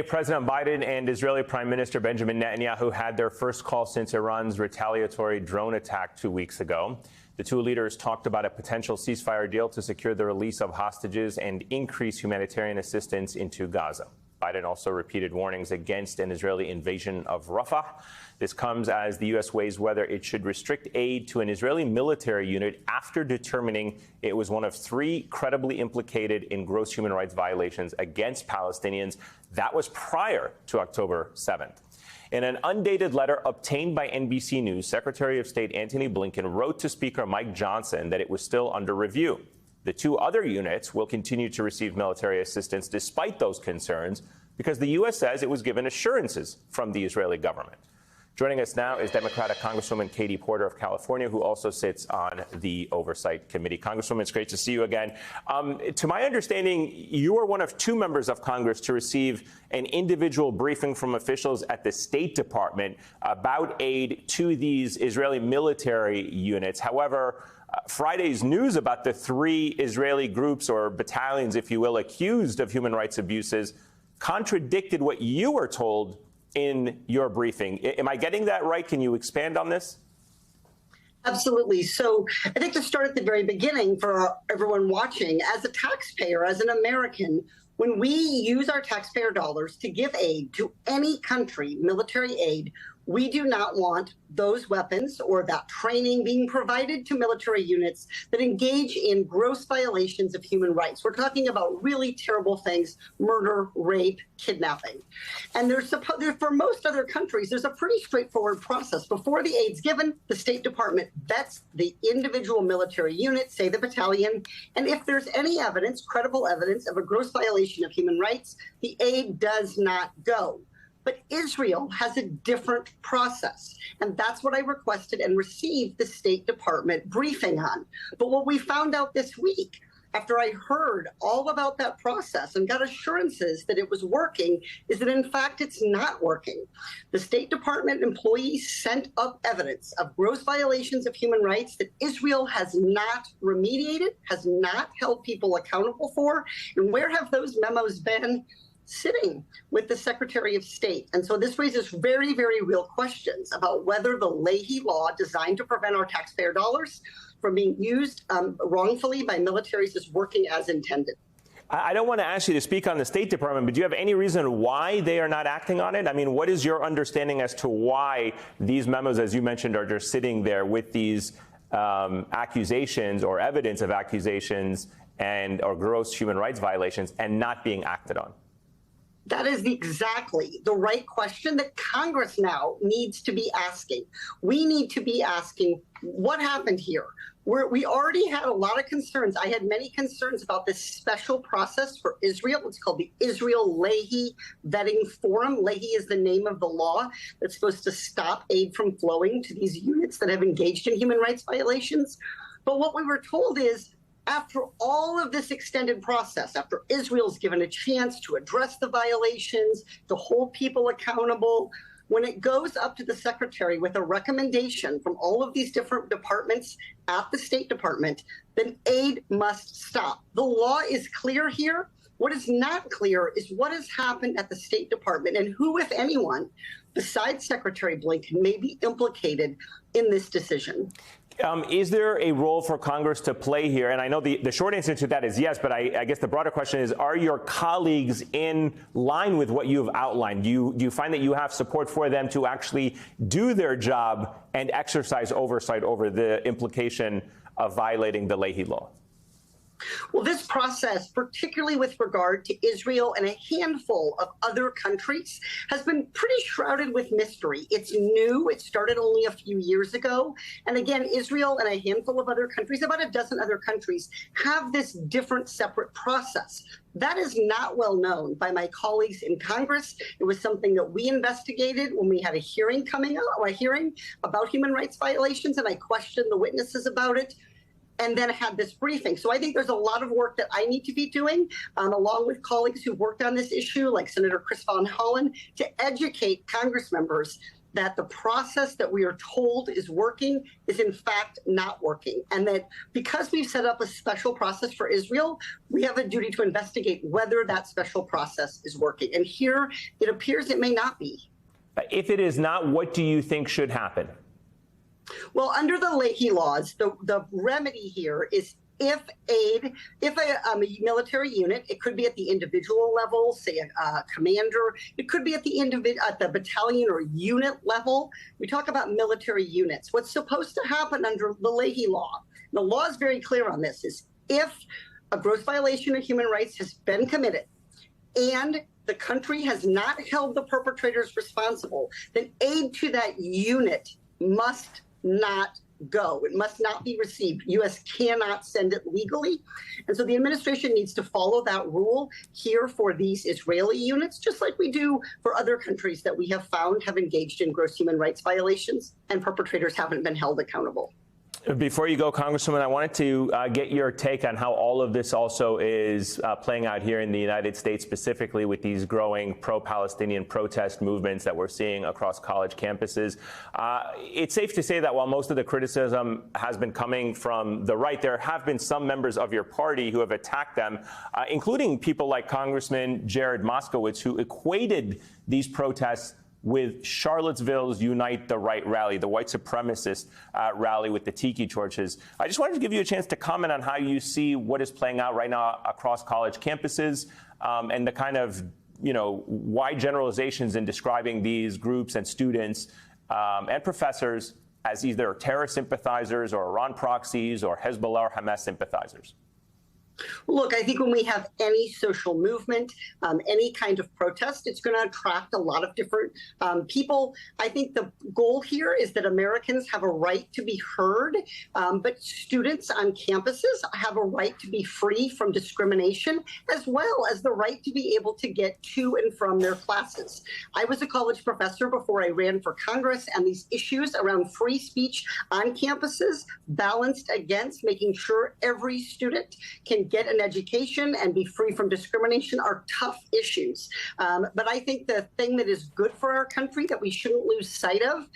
President Biden and Israeli Prime Minister Benjamin Netanyahu had their first call since Iran's retaliatory drone attack 2 weeks ago. The two leaders talked about a potential ceasefire deal to secure the release of hostages and increase humanitarian assistance into Gaza. Biden also repeated warnings against an Israeli invasion of Rafah. This comes as the U.S. weighs whether it should restrict aid to an Israeli military unit after determining it was one of 3 credibly implicated in gross human rights violations against Palestinians. That was prior to October 7th. In an undated letter obtained by NBC News, Secretary of State Antony Blinken wrote to Speaker Mike Johnson that it was still under review. The 2 other units will continue to receive military assistance despite those concerns because the U.S. says it was given assurances from the Israeli government. Joining us now is Democratic Congresswoman Katie Porter of California, who also sits on the Oversight Committee. Congresswoman, it's great to see you again. To my understanding, you are one of 2 members of Congress to receive an individual briefing from officials at the State Department about aid to these Israeli military units. However, Friday's news about the 3 Israeli groups or battalions, if you will, accused of human rights abuses contradicted what you were told in your briefing. Am I getting that right? Can you expand on this? Absolutely. So I think to start at the very beginning for everyone watching, as a taxpayer, as an American, when we use our taxpayer dollars to give aid to any country, military aid, we do not want those weapons or that training being provided to military units that engage in gross violations of human rights. We're talking about really terrible things: murder, rape, kidnapping. And for most other countries, there's a pretty straightforward process. Before the aid's given, the State Department vets the individual military unit, say the battalion, and if there's any evidence, credible evidence of a gross violation of human rights, the aid does not go. But Israel has a different process, and that's what I requested and received the State Department briefing on. But what we found out this week, after I heard all about that process and got assurances that it was working, is that in fact it's not working. The State Department employees sent up evidence of gross violations of human rights that Israel has not remediated, has not held people accountable for. And where have those memos been? Sitting with the Secretary of State. And so this raises very, very real questions about whether the Leahy law, designed to prevent our taxpayer dollars from being used wrongfully by militaries, is working as intended. I don't want to ask you to speak on the State Department, but do you have any reason why they are not acting on it? I mean, what is your understanding as to why these memos, as you mentioned, are just sitting there with these accusations or evidence of accusations or gross human rights violations and not being acted on? That is exactly the right question that Congress now needs to be asking. We need to be asking, what happened here? We already had a lot of concerns. I had many concerns about this special process for Israel. It's called the Israel Leahy Vetting Forum. Leahy is the name of the law that's supposed to stop aid from flowing to these units that have engaged in human rights violations. But what we were told is, after all of this extended process, after Israel's given a chance to address the violations, to hold people accountable, when it goes up to the Secretary with a recommendation from all of these different departments at the State Department, then aid must stop. The law is clear here. What is not clear is what has happened at the State Department and who, if anyone, besides Secretary Blinken, may be implicated in this decision. Is there a role for Congress to play here? And I know the short answer to that is yes, but I guess the broader question is, are your colleagues in line with what you've outlined? Do you find that you have support for them to actually do their job and exercise oversight over the implication of violating the Leahy law? Well, this process, particularly with regard to Israel and a handful of other countries, has been pretty shrouded with mystery. It's new. It started only a few years ago. And again, Israel and a handful of other countries, about a dozen other countries, have this different, separate process. That is not well known by my colleagues in Congress. It was something that we investigated when we had a hearing about human rights violations, and I questioned the witnesses about it, and then had this briefing. So I think there's a lot of work that I need to be doing, along with colleagues who've worked on this issue, like Senator Chris Van Hollen, to educate Congress members that the process that we are told is working is in fact not working. And that because we've set up a special process for Israel, we have a duty to investigate whether that special process is working. And here it appears it may not be. If it is not, what do you think should happen? Well, under the Leahy laws, the remedy here is if a military unit, it could be at the individual level, say a commander, it could be at the battalion or unit level. We talk about military units. What's supposed to happen under the Leahy law, the law is very clear on this, is if a gross violation of human rights has been committed and the country has not held the perpetrators responsible, then aid to that unit must not go. It must not be received. U.S. cannot send it legally. And so the administration needs to follow that rule here for these Israeli units, just like we do for other countries that we have found have engaged in gross human rights violations and perpetrators haven't been held accountable. Before you go, Congresswoman, I wanted to get your take on how all of this also is playing out here in the United States, specifically with these growing pro-Palestinian protest movements that we're seeing across college campuses. It's safe to say that while most of the criticism has been coming from the right, there have been some members of your party who have attacked them, including people like Congressman Jared Moskowitz, who equated these protests with Charlottesville's Unite the Right rally, the white supremacist rally with the tiki torches. I just wanted to give you a chance to comment on how you see what is playing out right now across college campuses and the kind of, wide generalizations in describing these groups and students and professors as either terror sympathizers or Iran proxies or Hezbollah or Hamas sympathizers. Look, I think when we have any social movement, any kind of protest, it's going to attract a lot of different people. I think the goal here is that Americans have a right to be heard, but students on campuses have a right to be free from discrimination, as well as the right to be able to get to and from their classes. I was a college professor before I ran for Congress, and these issues around free speech on campuses balanced against making sure every student can get an education and be free from discrimination are tough issues. But I think the thing that is good for our country that we shouldn't lose sight of,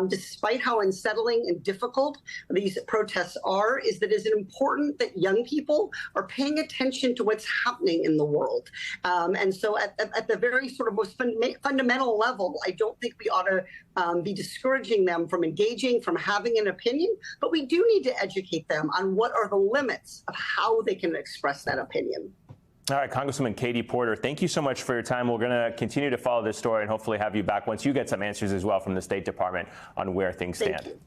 despite how unsettling and difficult these protests are, is that it's important that young people are paying attention to what's happening in the world. And so at the very sort of most fundamental level, I don't think we ought to be discouraging them from engaging, from having an opinion, but we do need to educate them on what are the limits of how they can express that opinion. All right, Congresswoman Katie Porter, thank you so much for your time. We're going to continue to follow this story and hopefully have you back once you get some answers as well from the State Department on where things stand. Thank you.